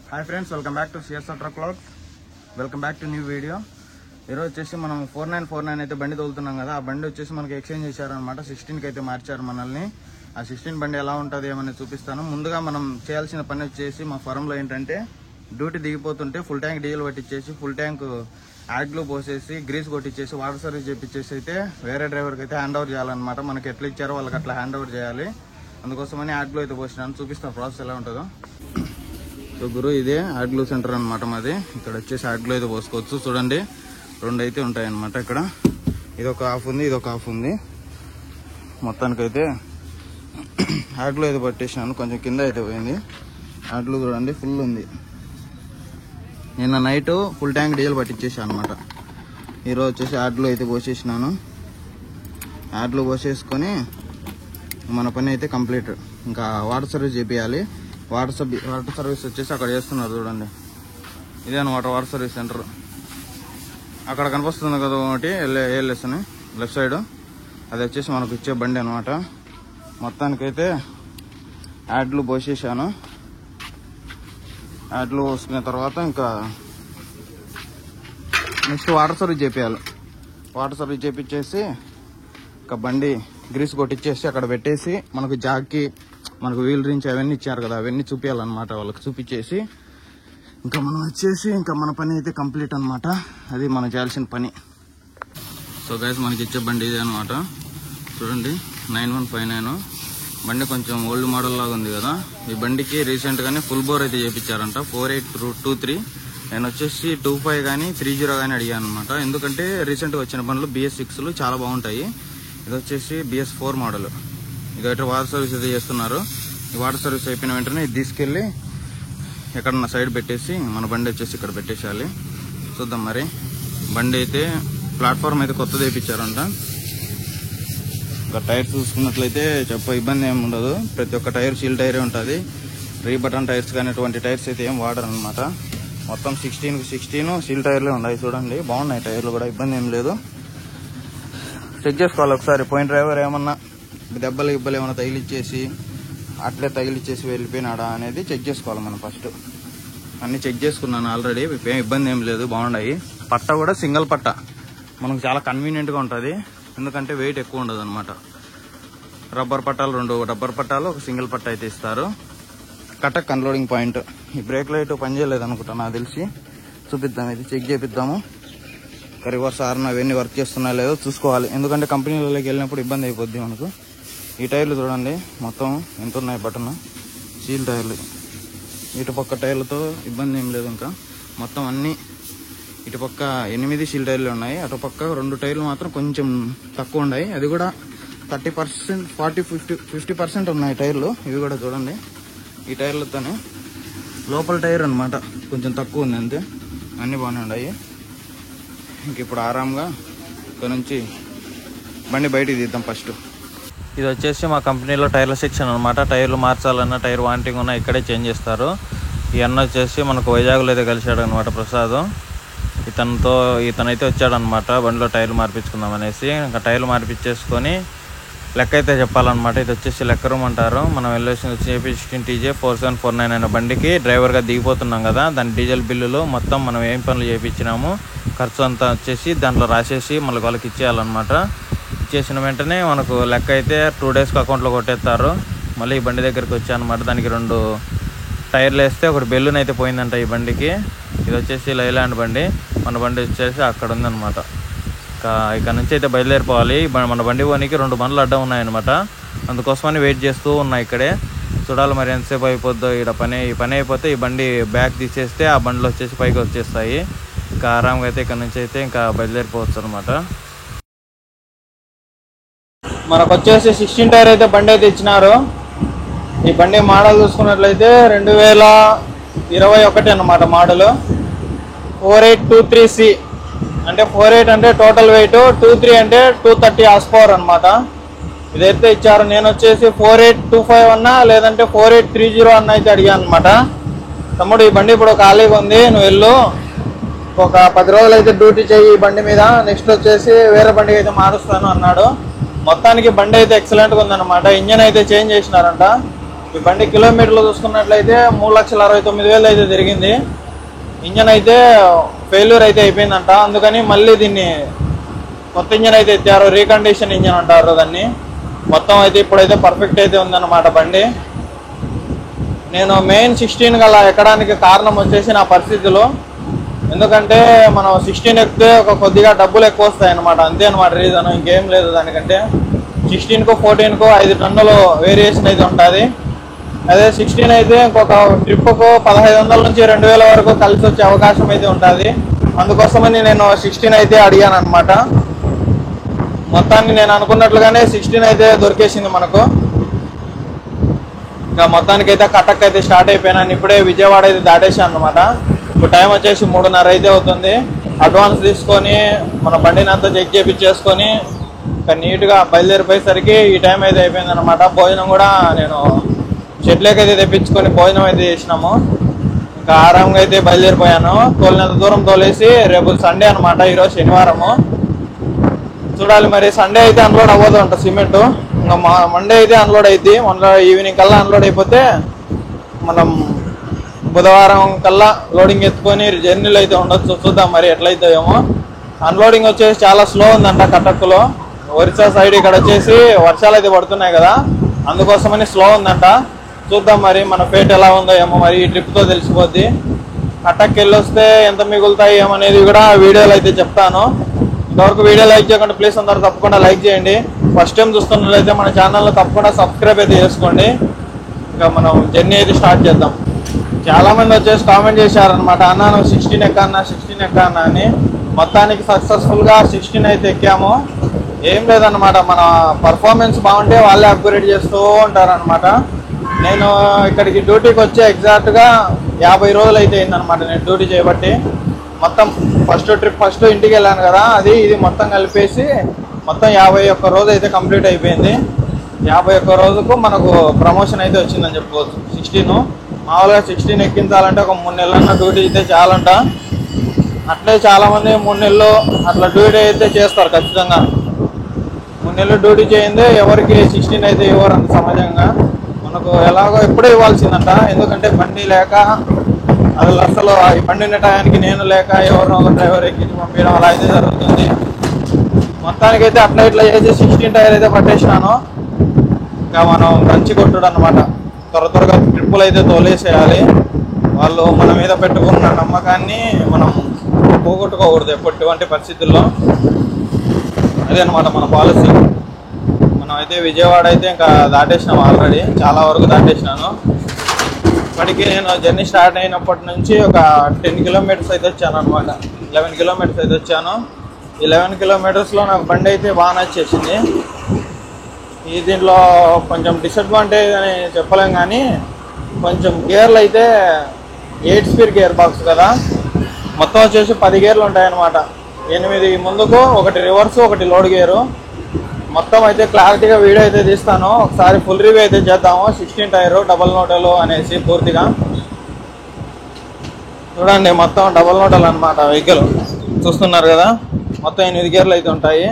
Hi friends, welcome back to CSR truck vlogs. Welcome back to new video. ఈరోజు వచ్చేసి మనం 4949 అయితే బండి తోలుతున్నాం కదా. ఆ బండి వచ్చేసి మనకి ఎక్స్చేంజ్ చేశారనమాట. 16కి అయితే మార్చారు మనల్ని. ఆ 16 బండి ఎలా ఉంటుంది ఏమని చూపిస్తాను. ముందుగా మనం చేయాల్సిన పని వచ్చేసి మా ఫారంలో ఏంటంటే డ్యూటీ దిగిపోతుంటే ఫుల్ ట్యాంక్ డీజిల్ పట్టించేసి ఫుల్ ట్యాంక్ యాడ్లో పోసేసి గ్రీస్ కొట్టించేసి వాటర్ సర్వీస్ చేపించేసి అయితే వేరే డ్రైవర్కి అయితే హ్యాండ్ ఓవర్ చేయాలన్నమాట. మనకి ఎట్లా ఇచ్చారో వాళ్ళకి అట్లా హ్యాండ్ ఓవర్ చేయాలి. అందుకోసమని యాడ్లో అయితే పోసినాను. చూపిస్తాను ప్రాసెస్ ఎలా ఉంటుందో. సో గురు, ఇదే యాడ్గ్లూ సెంటర్ అనమాట మాది. ఇక్కడ వచ్చేసి యాడ్గ్లూ అయితే పోసుకోవచ్చు. చూడండి, రెండు అయితే ఉంటాయి అనమాట. ఇక్కడ ఇదొక హాఫ్ ఉంది, ఇదొక హాఫ్ ఉంది. మొత్తానికైతే యాడ్గ్లూ అయితే పట్టేసినాను. కొంచెం కింద అయితే పోయింది. యాడ్గ్లూ చూడండి ఫుల్ ఉంది. నిన్న నైట్ ఫుల్ ట్యాంక్ డీజిల్ పట్టించేసాను అనమాట. ఈరోజు వచ్చేసి యాడ్గ్లూ అయితే పోసేసినాను. యాడ్గ్లూ పోసేసుకొని మన పని అయితే కంప్లీట్. ఇంకా వాటర్ సర్వీస్ చేపియాలి. వాటర్ సర్వీస్ వచ్చేసి అక్కడ చేస్తున్నారు చూడండి. ఇదే అనమాట వాటర్ సర్వీస్ సెంటర్. అక్కడ కనిపిస్తుంది కదా ఒకటి ఏఎల్ఎస్ అని లెఫ్ట్ సైడ్, అది వచ్చేసి మనకు ఇచ్చే బండి అనమాట. మొత్తానికైతే యాడ్లు పోసేసాను. యాడ్లు పోసుకున్న తర్వాత ఇంకా నెక్స్ట్ వాటర్ సర్వీస్ చేపియాలి. వాటర్ సర్వీస్ చేపించేసి ఇంకా బండి గ్రీస్ కొట్టించేసి అక్కడ పెట్టేసి మనకు జాక్కి మనకు వీల్ రించ్ అవన్నీ ఇచ్చారు కదా, అవన్నీ చూపించాలన్నమాట. వాళ్ళకి చూపించేసి ఇంకా మనం వచ్చేసి ఇంకా మన పని అయితే కంప్లీట్ అనమాట. అది మనం చేయాల్సిన పని. సో గైస్, మనకి ఇచ్చే బండి ఇదే అనమాట. చూడండి, 9159 బండి కొంచెం ఓల్డ్ మోడల్ లాగా ఉంది కదా. ఈ బండికి రీసెంట్గానే ఫుల్ బోర్ అయితే చేయించారంట. 4823. నేను వచ్చేసి 25 కానీ 30 కానీ అడిగాను అనమాట. ఎందుకంటే రీసెంట్గా వచ్చిన బండ్లు BS6లు చాలా బాగుంటాయి. ఇది వచ్చేసి BS4 మోడల్. ఇదైతే వాటర్ సర్వీస్ అయితే చేస్తున్నారు. ఈ వాటర్ సర్వీస్ అయిపోయిన వెంటనే ఇది తీసుకెళ్ళి ఎక్కడన్నా సైడ్ పెట్టేసి మన బండి వచ్చేసి ఇక్కడ పెట్టేసేయాలి. చూద్దాం మరి. బండి అయితే ప్లాట్ఫామ్ అయితే కొత్తది వేయించారంట. ఇంకా టైర్స్ చూసుకున్నట్లయితే ఇబ్బంది ఏమి ఉండదు. ప్రతి ఒక్క టైర్ సీల్ టైరే ఉంటుంది. రీబటన్ టైర్స్ కానీ అటువంటి టైర్స్ అయితే ఏం వాడరు అనమాట. మొత్తం 16 సీల్ టైర్లే ఉన్నాయి. చూడండి, బాగున్నాయి టైర్లు కూడా, ఇబ్బంది ఏం లేదు. చెక్ చేసుకోవాలి ఒకసారి. పోయిన డ్రైవర్ ఏమన్నా దెబ్బలు ఏమైనా తగిలిచ్చేసి అట్లే తగిలిచ్చేసి వెళ్ళిపోయినాడా అనేది చెక్ చేసుకోవాలి మనం ఫస్ట్. అన్ని చెక్ చేసుకున్నాను ఆల్రెడీ, ఏం ఇబ్బంది ఏం లేదు, బాగున్నాయి. పట్ట కూడా సింగిల్ పట్ట మనకు చాలా కన్వీనియంట్గా ఉంటుంది. ఎందుకంటే వెయిట్ ఎక్కువ ఉండదు అనమాట. రబ్బర్ పట్టాలు 2 రబ్బర్ పట్టాలు, ఒక సింగిల్ పట్ట అయితే ఇస్తారు. Cuttack unloading point. ఈ బ్రేక్ లైట్ పనిచేయలేదు అనుకుంటా నాకు తెలిసి. చూపిద్దాం, ఇది చెక్ చేపిద్దాము. రివర్స్ హార్న్ అవన్నీ వర్క్ చేస్తున్నా లేదో చూసుకోవాలి. ఎందుకంటే కంపెనీలలోకి వెళ్ళినప్పుడు ఇబ్బంది అయిపోద్ది మనకు. ఈ టైర్లు చూడండి మొత్తం ఎంత ఉన్నాయి బటన్. సీల్ టైర్లు. ఇటుపక్క టైర్లతో ఇబ్బంది ఏం లేదు. ఇంకా మొత్తం అన్ని ఇటుపక్క 8 సీల్ టైర్లు ఉన్నాయి. అటుపక్క 2 టైర్లు మాత్రం కొంచెం తక్కువ ఉన్నాయి. అది కూడా 30%, 50% ఉన్నాయి టైర్లు. ఇవి కూడా చూడండి, ఈ టైర్లతోనే. లోపల టైర్ అనమాట కొంచెం తక్కువ ఉంది అంతే. అన్నీ బాగానే ఉన్నాయి. ఇంక ఇప్పుడు ఆరాంగా ఇక్కడ నుంచి బండి బయటికి తీద్దాం ఫస్ట్. ఇది వచ్చేసి మా కంపెనీలో టైర్ల సెక్షన్ అనమాట. టైర్లు మార్చాలన్నా, టైర్ వాంటింగ్ ఉన్నా ఇక్కడే చేంజ్ చేస్తారు. ఈ అన్న వచ్చేసి మనకు వైజాగ్లో అయితే కలిశాడు అనమాట, ప్రసాద్. ఇతనైతే వచ్చాడనమాట బండిలో టైర్లు మార్పించుకుందాం అనేసి. ఇంకా టైర్లు మార్పించేసుకొని లెక్క అయితే చెప్పాలన్నమాట. ఇది వచ్చేసి లెక్క రూమ్ అంటారు. మనం వెళ్ళేసి TJ 4749 అనే బండికి డ్రైవర్గా దిగిపోతున్నాం కదా, దాని డీజిల్ బిల్లులు మొత్తం మనం ఏం పనులు చేయించినాము ఖర్చు అంతా వచ్చేసి దాంట్లో రాసేసి మళ్ళీ వాళ్ళకి ఇచ్చేయాలన్నమాట. ఇచ్చేసిన వెంటనే మనకు లెక్క అయితే 2 డేస్కి అకౌంట్లో కొట్టేస్తారు. మళ్ళీ ఈ బండి దగ్గరికి వచ్చానమాట. దానికి 2 టైర్లు వేస్తే ఒకటి బెల్లుని అయితే పోయిందంట ఈ బండికి. ఇది వచ్చేసి లైలాండ్ బండి. మన బండి వచ్చేసి అక్కడ ఉందన్నమాట. ఇక్కడ నుంచి అయితే బయలుదేరిపోవాలి. మన బండి పోనీకి 2 బండ్లు అడ్డం ఉన్నాయన్నమాట. అందుకోసమని వెయిట్ చేస్తూ ఉన్నాయి ఇక్కడే. చూడాలి మరి ఎంతసేపు అయిపోద్దో ఈ పని అయిపోతే ఈ బండి బ్యాక్ తీసేస్తే ఆ బండ్లు వచ్చేసి పైకి వచ్చేస్తాయి. ఇంకా ఆరాంగా అయితే ఇక్కడ నుంచి అయితే ఇంకా బయలుదేరిపోవచ్చు అనమాట. మనకు వచ్చేసి 16 టైర్ అయితే బండి అయితే ఇచ్చినారు. ఈ బండి మోడల్ చూసుకున్నట్లయితే 2021 అన్నమాట మోడల్. 4823C అంటే 48 అంటే టోటల్ వెయిట్, 23 అంటే 230 హార్స్ పవర్ అనమాట. ఇదైతే ఇచ్చారు. నేను వచ్చేసి 4825 అన్నా లేదంటే 4830 అన్న అయితే అడిగాను అనమాట. తమ్ముడు, ఈ బండి ఇప్పుడు ఖాళీగా ఉంది, నువ్వు వెళ్ళు, ఒక 10 రోజులు అయితే డ్యూటీ చేయి ఈ బండి మీద, నెక్స్ట్ వచ్చేసి వేరే బండికి అయితే మారుస్తాను అన్నాడు. మొత్తానికి బండి అయితే ఎక్సలెంట్గా ఉందన్నమాట. ఇంజన్ అయితే చేంజ్ చేసినారంట. ఈ బండి కిలోమీటర్లు చూసుకున్నట్లయితే 3,69,000 అయితే తిరిగింది. ఇంజన్ అయితే ఫెయిల్యూర్ అయితే అయిపోయిందంట. అందుకని మళ్ళీ దీన్ని కొత్త ఇంజన్ అయితే ఎత్తారు. రీకండిషన్ ఇంజన్ అంటారు దాన్ని. మొత్తం అయితే ఇప్పుడైతే పర్ఫెక్ట్ అయితే ఉందన్నమాట బండి. నేను మెయిన్ 16 అలా ఎక్కడానికి కారణం వచ్చేసి నా పరిస్థితులు. ఎందుకంటే మనం 16 ఎక్కితే కొద్దిగా డబ్బులు ఎక్కువ వస్తాయి అన్నమాట. అంతే అనమాట రీజన్, ఇంకేం లేదు దానికంటే. 16కు 14కు 5 టన్నులు వేరియేషన్ అయితే ఉంటుంది. అదే 16 అయితే ఇంకొక ట్రిప్కు 1,500 నుంచి 2,000 వరకు కలిసి వచ్చే అవకాశం అయితే ఉంటుంది. అందుకోసమని నేను 16 అయితే అడిగాను అనమాట. మొత్తాన్ని నేను అనుకున్నట్లుగానే 16 అయితే దొరికేసింది మనకు. ఇంకా మొత్తానికి అయితే కటక్ అయితే స్టార్ట్ అయిపోయినాను. ఇప్పుడే విజయవాడ అయితే దాటేసాను అనమాట. ఇప్పుడు టైం వచ్చేసి 3:30 అయితే అవుతుంది. అడ్వాన్స్ తీసుకొని మన బండిని అంతా చెక్ చేయించేసుకొని ఇంకా నీట్గా బయలుదేరిపోయేసరికి ఈ టైం అయితే అయిపోయింది అనమాట. భోజనం కూడా నేను షెడ్లోకి అయితే తెప్పించుకొని భోజనం అయితే చేసినాము. ఇంకా ఆరాంగా అయితే బయలుదేరిపోయాను. తోలినంత దూరం తోలేసి రేపు సండే అనమాట, ఈరోజు శనివారము. చూడాలి మరి సండే అయితే అన్లోడ్ అవ్వదు అంట సిమెంట్. ఇంకా మండే అయితే అన్లోడ్ అయింది. మొన్న ఈవినింగ్ కల్లా అన్లోడ్ అయిపోతే మనం బుధవారం కల్లా లోడింగ్ ఎత్తుకొని జర్నీలు అయితే ఉండొచ్చు. చూద్దాం మరి ఎట్లయితాయేమో. అన్లోడింగ్ వచ్చేసి చాలా స్లో ఉందంట కటక్లో. ఒరిస్సా సైడ్ ఇక్కడ వచ్చేసి వర్షాలు అయితే పడుతున్నాయి కదా, అందుకోసమని స్లో ఉందంట. చూద్దాం మరి మన ఫేట్ ఎలా ఉందో ఏమో, మరి ఈ ట్రిప్తో తెలిసిపోద్ది. కటక్కి వెళ్ళి వస్తే ఎంత మిగులుతాయి ఏమనేది కూడా వీడియోలో అయితే చెప్తాను. ఇంతవరకు వీడియో లైక్ చేయకుండా ప్లీజ్ అందరూ తప్పకుండా లైక్ చేయండి. ఫస్ట్ టైం చూస్తున్నట్లయితే మన ఛానల్లో తప్పకుండా సబ్స్క్రైబ్ అయితే చేసుకోండి. ఇంకా మనం జర్నీ అయితే స్టార్ట్ చేద్దాం. చాలామంది వచ్చేసి కామెంట్ చేశారనమాట, అన్న నువ్వు 16 ఎక్కన్నా 16 ఎక్కన్నా అని. మొత్తానికి సక్సెస్ఫుల్గా 16 అయితే ఎక్కాము. ఏం లేదన్నమాట, మన పర్ఫార్మెన్స్ బాగుంటే వాళ్ళే అప్గ్రేడ్ చేస్తూ ఉంటారనమాట. నేను ఇక్కడికి డ్యూటీకి వచ్చే ఎగ్జాక్ట్గా 50 రోజులు అయితే అయిందనమాట నేను డ్యూటీ చేయబట్టి. మొత్తం ఫస్ట్ ఇంటికి వెళ్ళాను కదా, అది ఇది మొత్తం కలిపేసి మొత్తం 51 రోజు అయితే కంప్లీట్ అయిపోయింది. 51 రోజుకు మనకు ప్రమోషన్ అయితే వచ్చిందని చెప్పుకోవచ్చు. 16 మామూలుగా 16 ఎక్కించాలంటే ఒక 3 నెలలన్నా డ్యూటీ అయితే చాలంట. అట్లే చాలామంది 3 నెలలు అట్లా డ్యూటీ అయితే చేస్తారు ఖచ్చితంగా. 3 నెలలు డ్యూటీ చేయందే ఎవరికి 16 అయితే ఇవ్వరు అంత సమాజంగా. మనకు ఎలాగో ఎప్పుడూ ఇవ్వాల్సిందంట. ఎందుకంటే బండి లేక అసలు ఈ బండి ఉన్న టయానికి నేను లేక ఎవరినో ఒక డ్రైవర్ ఎక్కించి పంపించడం అలా అయితే జరుగుతుంది. మొత్తానికైతే అట్లా ఇట్లా చేసి 16 టైర్ అయితే పట్టేసినాను. ఇంకా మనం దంచి కొట్టుడు అనమాట. త్వరగా ట్రిప్పులు అయితే తోలేసేయాలి. వాళ్ళు మన మీద పెట్టుకున్న నమ్మకాన్ని మనం పోగొట్టుకోకూడదు ఎటువంటి పరిస్థితుల్లో. అదే అనమాట మన పాలసీ. మనం అయితే విజయవాడ అయితే ఇంకా దాటేసినాం ఆల్రెడీ, చాలా వరకు దాటేసినాను. ఇప్పటికీ నేను జర్నీ స్టార్ట్ అయినప్పటి నుంచి ఒక 10 కిలోమీటర్స్ అయితే వచ్చాను అనమాట. 11 కిలోమీటర్స్ అయితే వచ్చాను. ఈ 11 కిలోమీటర్స్లో నాకు బండి అయితే బాగా నచ్చేసింది. ఈ దీంట్లో కొంచెం డిసడ్వాంటేజ్ అని చెప్పలేం కానీ, కొంచెం గేర్లు అయితే 8 స్పీడ్ గేర్ బాక్స్ కదా, మొత్తం వచ్చేసి 10 గేర్లు ఉంటాయన్నమాట. 8 ముందుకు, 1 రివర్స్, 1 లోడ్ గేరు. మొత్తం అయితే క్లారిటీగా వీడియో అయితే తీస్తాను. ఒకసారి ఫుల్ రివ్యూ అయితే చేద్దాము. 16 టైరు డబల్ నోటలు అనేసి పూర్తిగా చూడండి. మొత్తం డబల్ నోటలు అనమాట వెహికల్. చూస్తున్నారు కదా, మొత్తం 8 గేర్లు అయితే ఉంటాయి.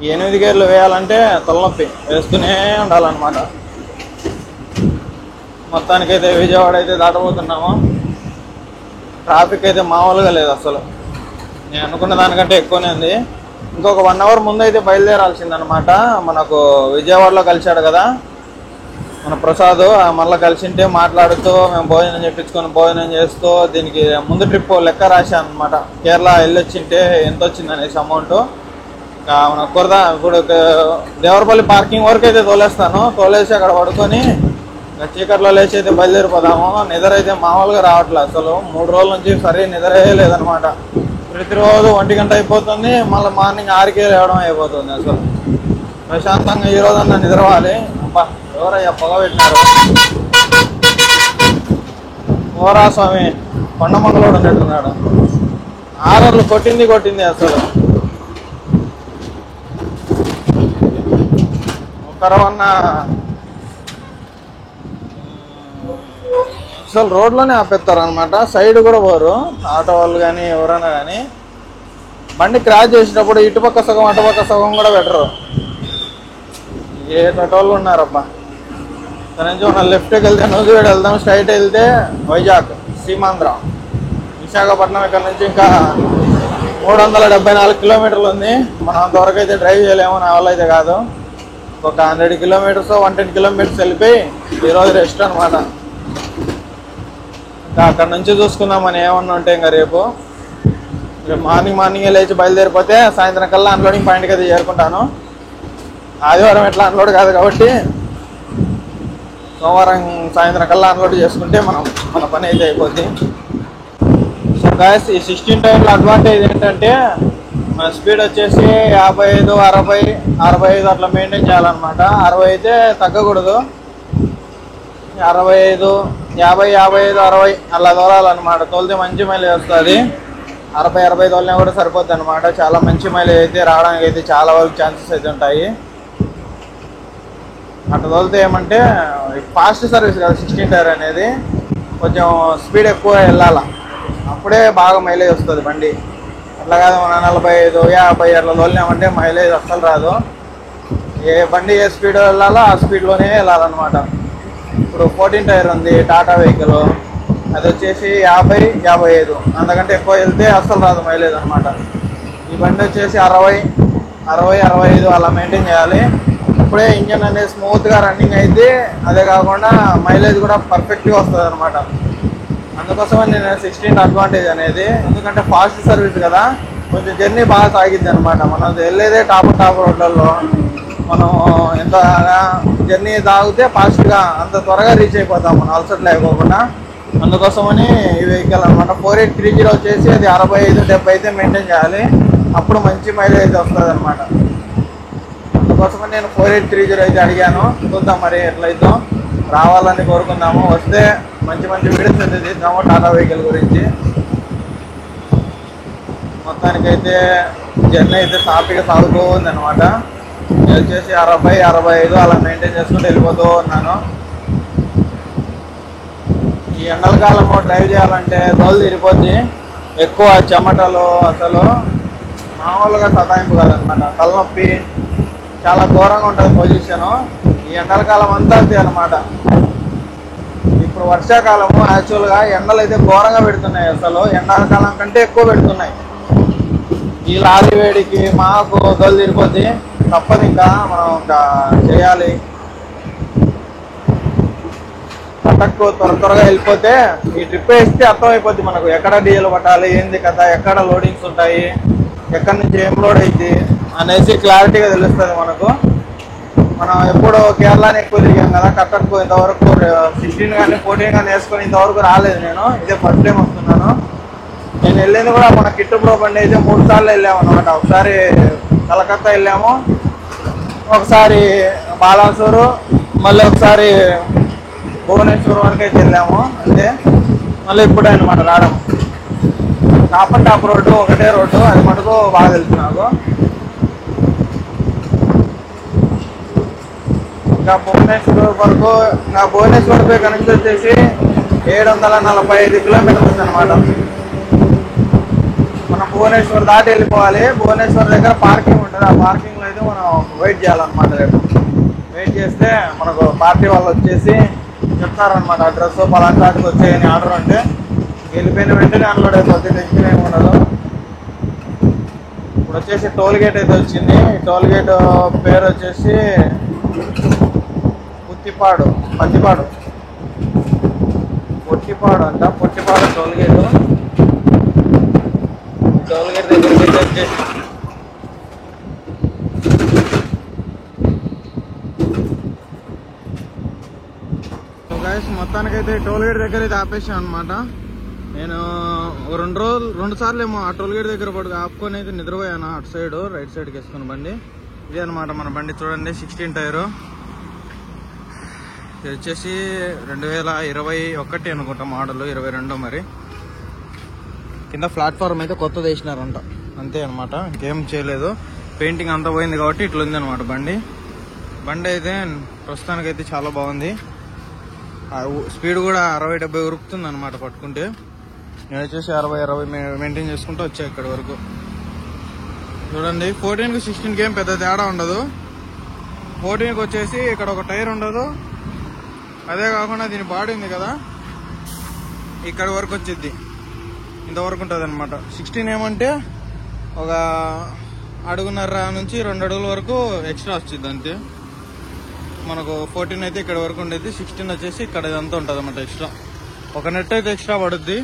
ఈ 8 గేర్లు వేయాలంటే తలనొప్పి, వేస్తూనే ఉండాలన్నమాట. మొత్తానికైతే విజయవాడ అయితే దాటబోతున్నాము. ట్రాఫిక్ అయితే మామూలుగా లేదు అసలు. నేను అనుకున్న దానికంటే ఎక్కువనే ఉంది. ఇంకొక 1 అవర్ ముందు అయితే బయలుదేరాల్సిందనమాట. మనకు విజయవాడలో కలిశాడు కదా మన ప్రసాద్, మళ్ళీ కలిసింటే మాట్లాడుతూ మేము భోజనం చెప్పించుకొని భోజనం చేస్తూ దీనికి ముందు ట్రిప్ లెక్క రాశాను అనమాట. కేరళ వెళ్ళొచ్చింటే ఎంత వచ్చింది అనేసి అమౌంట్. మన కురదా ఇప్పుడు దేవరపల్లి పార్కింగ్ వరకు అయితే తోలేస్తాను. తోలేసి అక్కడ పడుకొని చీకట్లో లేచి అయితే బయలుదేరిపోదాము. నిద్ర అయితే మామూలుగా రావట్లేదు అసలు. 3 రోజుల నుంచి సరే నిద్రే లేదనమాట. ప్రతిరోజు 1 గంట అయిపోతుంది, మళ్ళీ మార్నింగ్ 6కే లేవడం అయిపోతుంది. అసలు ప్రశాంతంగా ఈ రోజన్నా నిద్రవాలి. అబ్బా ఎవరయ్యా పొగ పెట్టినారు? ఓరా స్వామి, కొండమంగళోడు ఉన్నట్టున్నాడు. ఆరర్లు కొట్టింది అసలు. ఒకరవన్నా అసలు రోడ్లోనే ఆపేస్తారు అనమాట. సైడ్ కూడా పోరు ఆటో వాళ్ళు కానీ ఎవరైనా కానీ. బండి క్రాష్ చేసేటప్పుడు ఇటుపక్క సగం అటుపక్క సగం కూడా పెట్టరు. ఏ ఆటో వాళ్ళు ఉన్నారబ్బా. ఇక్కడ నుంచి మనం లెఫ్ట్కి వెళ్తే నూజివేడ్ వెళ్దాం, స్ట్రైట్ వెళ్తే వైజాగ్ సీమాంధ్ర. విశాఖపట్నం ఇక్కడ నుంచి ఇంకా 374 కిలోమీటర్లు ఉంది. మనం అంతవరకు అయితే డ్రైవ్ చేయలేము, నా వల్ల అయితే కాదు. ఒక 100 కిలోమీటర్స్ 110 కిలోమీటర్స్ వెళ్ళిపోయి ఈరోజు రెస్ట్ అనమాట. ఇంకా అక్కడ నుంచి చూసుకుందామని ఏమన్నా ఉంటే ఇంకా రేపు మార్నింగే లేచి బయలుదేరిపోతే సాయంత్రం కల్లా అన్లోడింగ్ పాయింట్కి అయితే చేరుకుంటాను. ఆదివారం ఎట్లా అన్లోడ్ కాదు కాబట్టి సోమవారం సాయంత్రం కల్లా అన్లోడ్ చేసుకుంటే మన పని అయితే అయిపోద్ది. సో గాయస్, ఈ 16 టైర్ల అడ్వాంటేజ్ ఏంటంటే మన స్పీడ్ వచ్చేసి 55, 60, 65 అట్లా మెయింటైన్ చేయాలన్నమాట. 60 అయితే తగ్గకూడదు. 65, 50, 55, 60 అలా తోలాలన్నమాట. తోలితే మంచి మైలేజ్ వస్తుంది. 60, 60 తోలినా కూడా సరిపోద్ది అనమాట. చాలా మంచి మైలేజ్ అయితే రావడానికి అయితే చాలా వరకు ఛాన్సెస్ అయితే ఉంటాయి. అట్లా తోలితే ఏమంటే ఫాస్ట్ సర్వీస్ కదా 16 టైర్ అనేది, కొంచెం స్పీడ్ ఎక్కువ వెళ్ళాల, అప్పుడే బాగా మైలేజ్ వస్తుంది బండి. అట్లా కాదు మన 45, 50 అట్లా తోలినామంటే మైలేజ్ అస్సలు రాదు. ఏ బండి ఏ స్పీడ్ వెళ్ళాలో ఆ స్పీడ్లోనే వెళ్ళాలన్నమాట. ఇప్పుడు 14 టైర్ ఉంది టాటా వెహికల్, అది వచ్చేసి 50, 55 అంతకంటే ఎక్కువ వెళ్తే అస్సలు రాదు మైలేజ్ అనమాట. ఈ బండి వచ్చేసి 60, 65 అలా మెయింటైన్ చేయాలి. అప్పుడే ఇంజన్ అనేది స్మూత్గా రన్నింగ్ అయితే, అదే కాకుండా మైలేజ్ కూడా పర్ఫెక్ట్గా వస్తుంది అనమాట. అందుకోసమే నేను 16 అడ్వాంటేజ్ అనేది. ఎందుకంటే ఫాస్ట్ సర్వీస్ కదా, కొంచెం జర్నీ బాగా సాగిద్ది అనమాట. మనం వెళ్ళేదే టాప్ రోడ్లలో, మనం ఎంత జర్నీ తాగితే ఫాస్ట్గా అంత త్వరగా రీచ్ అయిపోతాం మనం అలసట లేకోకుండా. అందుకోసమని ఈ వెహికల్ అనమాట. 4830 వచ్చేసి అది 65, 70 అయితే మెయింటైన్ చేయాలి, అప్పుడు మంచి మైలేజ్ అయితే వస్తుంది అనమాట. అందుకోసమని నేను 4830 అయితే అడిగాను. చూద్దాం మరి ఎట్లయితే, రావాలని కోరుకుందాము. వస్తే మంచి వీడియోస్ అయితే తీద్దాము టాటా వెహికల్ గురించి. మొత్తానికైతే జర్నీ అయితే సాఫీగా సాగుతూ ఉందన్నమాట. నేను వచ్చేసి 60, 65 అలా మెయింటైన్ చేసుకుంటూ వెళ్ళిపోతూ ఉన్నాను. ఈ ఎండల కాలంలో డ్రైవ్ చేయాలంటే తోలు తిరిగిపోద్ది, ఎక్కువ చెమటలు, అసలు మామూలుగా సతాయింపు కాదనమాట. తలనొప్పి, చాలా ఘోరంగా ఉంటుంది పొజిషను. ఈ ఎండల కాలం అంతా అంతే అనమాట. ఇప్పుడు వర్షాకాలము యాక్చువల్గా ఎండలు అయితే ఘోరంగా పెడుతున్నాయి. అసలు ఎండాకాలం కంటే ఎక్కువ పెడుతున్నాయి. ఈ లారీ వేడికి మాకు తోలు తిరిగిపోద్ది, తప్పదు ఇంకా మనం ఇంకా చేయాలి. పట్టకు త్వరగా వెళ్ళిపోతే ఈ ట్రిప్ వేస్తే అర్థమైపోద్ది మనకు, ఎక్కడ డీజిల్ పట్టాలి, ఏంది కదా, ఎక్కడ లోడింగ్స్ ఉంటాయి, ఎక్కడి నుంచి ఏం లోడ్ అయింది అనేసి క్లారిటీగా తెలుస్తుంది మనకు. మనం ఎప్పుడు కేరళని ఎక్కువ తిరిగాం కదా, కట్టకు ఇంతవరకు 16 కానీ 14 కానీ వేసుకొని ఇంతవరకు రాలేదు నేను. ఇదే ఫస్ట్ టైం వస్తున్నాను. నేను వెళ్ళింది కూడా మన కిట్టు ప్రో బండి అయితే 3 సార్లు వెళ్ళాము అనమాట. ఒకసారి కలకత్తా వెళ్ళాము, ఒకసారి బాలాసూరు, మళ్ళీ ఒకసారి భువనేశ్వర్ వరకు అయితే వెళ్ళాము. అంటే మళ్ళీ ఇప్పుడే అనమాట రావడం. టాప్ రోడ్డు ఒకటే రోడ్డు, అది మటుకు బాగా తెలుసు నాకు. ఇంకా భువనేశ్వర్ వరకు, ఇంకా భువనేశ్వర్ కనెక్ట్ వచ్చేసి 745 కిలోమీటర్లు ఉంది అనమాట. మనం భువనేశ్వర్ దాటి వెళ్ళిపోవాలి. భువనేశ్వర్ దగ్గర పార్కింగ్ ఉంటుంది, ఆ పార్కింగ్లో అయితే మనం వెయిట్ చేయాలన్నమాట. రేపు వెయిట్ చేస్తే మనకు పార్టీ వాళ్ళు వచ్చేసి చెప్తారనమాట, అడ్రస్ పలానా దాటికి వచ్చేయని ఆర్డర్ అంటే వెళ్ళిపోయిన వెంటనే అన్లోడ్ అయిపోతుంది, టెన్షన్ ఏమి ఉండదు. ఇప్పుడు వచ్చేసి టోల్ గేట్ అయితే వచ్చింది. ఈ టోల్ గేట్ పేరు వచ్చేసి పొట్టిపాడు అంట. Pottipadu toll gate. Toll gate దగ్గరికి వచ్చేసి మొత్తానికైతే టోల్ గేట్ దగ్గర అయితే ఆపేసాం అనమాట. నేను 2 సార్లు ఏమో ఆ టోల్ గేట్ దగ్గర ఆపుకొని అయితే నిద్రపోయాను. అటు సైడ్ రైట్ సైడ్కి వేసుకుని బండి. ఇదే అనమాట మన బండి, చూడండి 16 టైరు. ఇది వచ్చేసి 2021 అనుకుంటా మోడల్, 22 మరి. కింద ప్లాట్ఫామ్ అయితే కొత్తది వేసినారంట, అంతే అనమాట, ఇంకేం చేయలేదు. పెయింటింగ్ అంతా పోయింది కాబట్టి ఇట్లా ఉంది అనమాట బండి. అయితే ప్రస్తుతానికైతే చాలా బాగుంది. స్పీడ్ కూడా 60-70 ఉరుకుతుంది అనమాట పట్టుకుంటే. నేను వచ్చేసి 60-60 మెయింటైన్ చేసుకుంటూ వచ్చా ఇక్కడ వరకు. చూడండి 14కి 16కి ఏం పెద్ద తేడా ఉండదు. 14కి వచ్చేసి ఇక్కడ ఒక టైర్ ఉండదు, అదే కాకుండా దీని బాడీ ఉంది కదా, ఇక్కడ వరకు వచ్చింది, ఇంతవరకు ఉంటుంది అనమాట. 16 ఏమంటే ఒక 1.5 నుంచి 2 అడుగుల వరకు ఎక్స్ట్రా వచ్చింది అంతే. మనకు 14 అయితే ఇక్కడ వరకు ఉండేది, 16 వచ్చేసి ఇక్కడ ఇదంతా ఉంటుంది అన్నమాట ఎక్స్ట్రా. ఒక నెట్ అయితే ఎక్స్ట్రా పడుద్ది.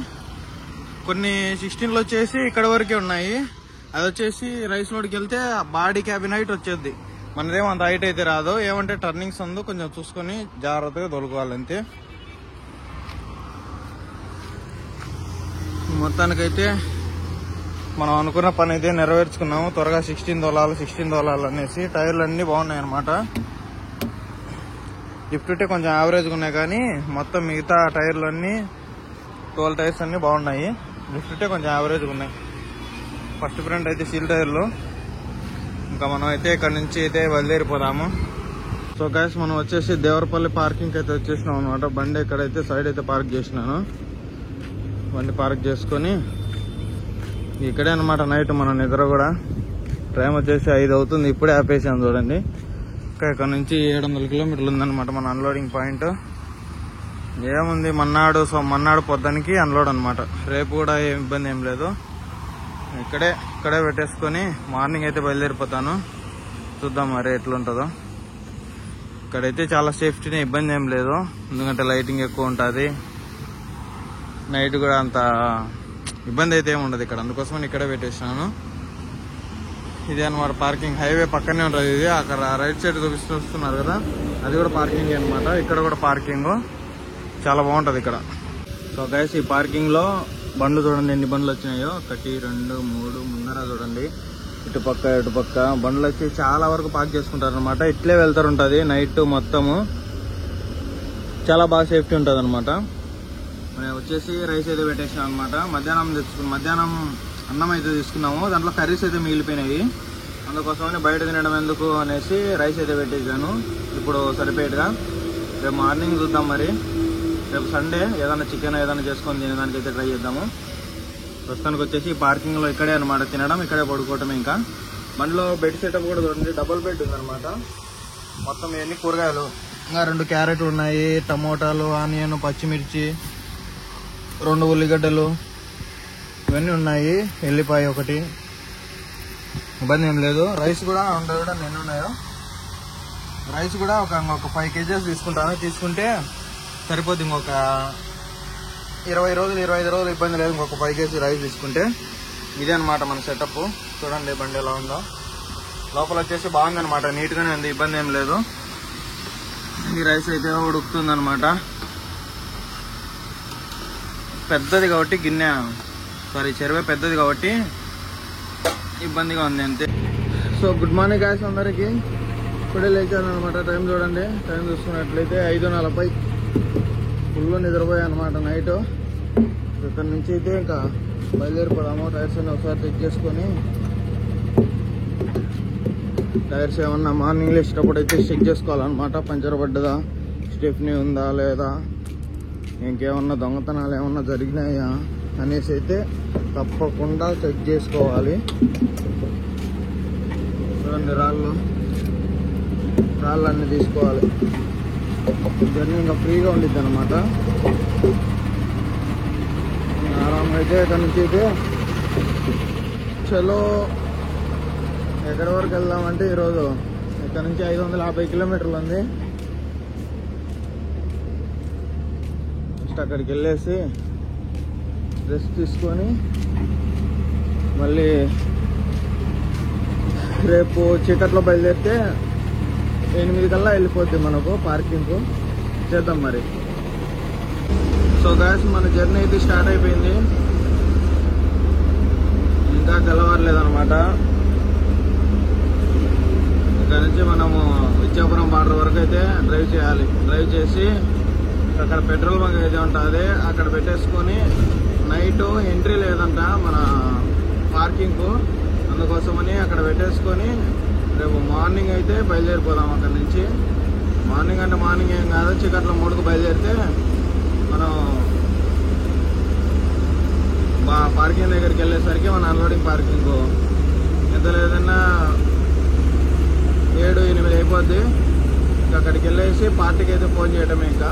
కొన్ని 16లో వచ్చేసి ఇక్కడ వరకే ఉన్నాయి. అది వచ్చేసి రైస్ లోడ్కి వెళ్తే బాడీ క్యాబిన్ హైట్ వచ్చేది, మనదేమో అంత హైట్ అయితే రాదు. ఏమంటే టర్నింగ్స్ అందు కొంచెం చూసుకొని జాగ్రత్తగా తొలుకోవాలి అంతే. మొత్తానికైతే మనం అనుకున్న పని అయితే నెరవేర్చుకున్నాము. త్వరగా 16 దోలాలు అనేసి. టైర్లు అన్నీ బాగున్నాయి అనమాట. లిఫ్ట్ కొంచెం యావరేజ్గా ఉన్నాయి, కానీ మొత్తం మిగతా టైర్లు అన్నీ 12 టైర్స్ అన్నీ బాగున్నాయి. లిఫ్ట్ కొంచెం యావరేజ్గా ఉన్నాయి. ఫస్ట్ ఫ్రంట్ అయితే సీల్ టైర్లు. ఇంకా మనం అయితే ఇక్కడ నుంచి అయితే బయలుదేరిపోదాము. సో గైస్, మనం వచ్చేసి దేవరపల్లి పార్కింగ్ అయితే వచ్చేసినాం అనమాట. బండి ఇక్కడైతే సైడ్ అయితే పార్క్ చేసినాను. బండి పార్క్ చేసుకొని ఇక్కడే అనమాట నైట్ మన నిద్ర కూడా. టైం వచ్చేసి 5 అవుతుంది, ఇప్పుడే ఆపేసాను చూడండి. ఇంకా ఇక్కడ నుంచి 700 కిలోమీటర్లు ఉందన్నమాట మన అన్లోడింగ్ పాయింట్. ఏముంది, మన్నాడు పొద్దునికి అన్లోడ్ అనమాట. రేపు కూడా ఏం ఇబ్బంది ఏం లేదు. ఇక్కడే పెట్టేసుకొని మార్నింగ్ అయితే బయలుదేరిపోతాను. చూద్దాం మరి ఎట్లుంటుందో. ఇక్కడైతే చాలా సేఫ్టీనే, ఇబ్బంది ఏం లేదు. ఎందుకంటే లైటింగ్ ఎక్కువ ఉంటుంది. నైట్ కూడా అంత ఇబ్బంది అయితే ఏమి ఉండదు ఇక్కడ. అందుకోసమని ఇక్కడే పెట్టేసినాను. ఇదే అనమాట పార్కింగ్. హైవే పక్కనే ఉంటుంది ఇది. అక్కడ రైట్ సైడ్ చూస్తున్నారు కదా, అది కూడా పార్కింగ్ అనమాట. ఇక్కడ కూడా పార్కింగ్ చాలా బాగుంటుంది ఇక్కడ. సో గైస్, ఈ పార్కింగ్ లో బండ్లు చూడండి ఎన్ని బండ్లు వచ్చినాయో. 1 2 3 ముందర చూడండి, ఇటుపక్క బండ్లు వచ్చి చాలా వరకు పార్క్ చేసుకుంటారు అనమాట. ఇట్లే వెళ్తారుంటది నైట్ మొత్తము. చాలా బాగా సేఫ్టీ ఉంటుంది అనమాట. మనం వచ్చేసి రైస్ అయితే పెట్టేసాం అనమాట. మధ్యాహ్నం అన్నం అయితే తీసుకున్నాము. దాంట్లో కర్రీస్ అయితే మిగిలిపోయినాయి. అందుకోసమని బయట తినడం ఎందుకు అనేసి రైస్ అయితే పెట్టేసాను ఇప్పుడు సరిపోయేట్టుగా. రేపు మార్నింగ్ చూద్దాం మరి. రేపు సండే ఏదైనా చికెన్ ఏదైనా చేసుకొని తినడానికి అయితే ట్రై చేద్దాము. ప్రస్తుతానికి వచ్చేసి పార్కింగ్ లో ఇక్కడే అనమాట తినడం, ఇక్కడే పడుకోవటం. ఇంకా బండిలో బెడ్ సెటప్ కూడా చూడండి, డబుల్ బెడ్ ఉందన్నమాట. మొత్తం ఇవన్నీ కూరగాయలు. ఇంకా 2 క్యారెట్లు ఉన్నాయి, టమోటాలు, ఆనియన్, పచ్చిమిర్చి, 2 ఉల్లిగడ్డలు, ఇవన్నీ ఉన్నాయి. ఎల్లిపాయ 1. ఇబ్బంది ఏం లేదు. రైస్ కూడా ఎన్ని ఉన్నాయో. రైస్ కూడా ఒక 5 kgs తీసుకుంటాను. తీసుకుంటే సరిపోద్ది. ఇంకొక 20 రోజులు 25 రోజులు ఇబ్బంది లేదు. ఇంకొక 5 kg రైస్ తీసుకుంటే. ఇదే అనమాట మన సెటప్. చూడండి బండి ఎలా ఉందో. లోపల వచ్చేసి బాగుందనమాట, నీట్గానే ఉంది, ఇబ్బంది ఏం లేదు. ఈ రైస్ అయితే ఉడుకుతుంది అనమాట. పెద్దది కాబట్టి చెరువే పెద్దది కాబట్టి ఇబ్బందిగా ఉంది అంతే. సో గుడ్ మార్నింగ్ గాయ్స్ అందరికి. ఇప్పుడే లేచాను అనమాట. టైం చూడండి, టైం చూసుకున్నట్లయితే 5:40. ఫుల్ నిద్రపోయా అనమాట నైట్. ఇక్కడ నుంచి అయితే ఇంకా బయలుదేరిపోదాము. టైర్స్ అన్ని ఒకసారి చెక్ చేసుకొని, టైర్స్ ఏమన్నా మార్నింగ్ లేచేటప్పుడు అయితే చెక్ చేసుకోవాలన్నమాట. పంచర్ పడ్డదా, స్టెఫ్నీ ఉందా లేదా, ఇంకేమన్నా దొంగతనాలు ఏమన్నా జరిగినాయా అనేసి అయితే తప్పకుండా చెక్ చేసుకోవాలి. చూడండి రాళ్ళన్నీ తీసుకోవాలి. జర్నీ ఇంకా ఫ్రీగా ఉండిద్ది అనమాట. ఆరాంగా అయితే ఇక్కడ నుంచి అయితే చలో ఎక్కడి వరకు వెళ్దామంటే ఈరోజు ఇక్కడ నుంచి 550 కిలోమీటర్లు ఉంది. ఫస్ట్ అక్కడికి వెళ్ళేసి రెస్ట్ తీసుకొని మళ్ళీ రేపు చీకట్లో బయలుదేరితే 8 కల్లా వెళ్ళిపోద్ది మనకు పార్కింగ్. చేద్దాం మరి. సో గాయ్స్, మన జర్నీ అయితే స్టార్ట్ అయిపోయింది. ఇంకా తెల్లవారలేదనమాట. ఇక్కడ నుంచి మనము ఇచ్చాపురం బార్డర్ వరకు అయితే డ్రైవ్ చేయాలి. డ్రైవ్ చేసి అక్కడ పెట్రోల్ బంక్ అయితే ఉంటుంది, అక్కడ పెట్టేసుకొని నైట్ ఎంట్రీ లేదంట మన పార్కింగ్కు. అందుకోసమని అక్కడ పెట్టేసుకొని రేపు మార్నింగ్ అయితే బయలుదేరిపోదాం అక్కడ నుంచి. మార్నింగ్ అంటే మార్నింగ్ ఏం కాదు, చీకట్లో 3కు బయలుదేరితే మనం పార్కింగ్ దగ్గరికి వెళ్ళేసరికి మన అన్లోడింగ్ పార్కింగ్ ఎంత లేదన్నా 7-8 అయిపోద్ది. ఇంకా అక్కడికి వెళ్ళేసి పార్టీకి అయితే ఫోన్ చేయడమే ఇంకా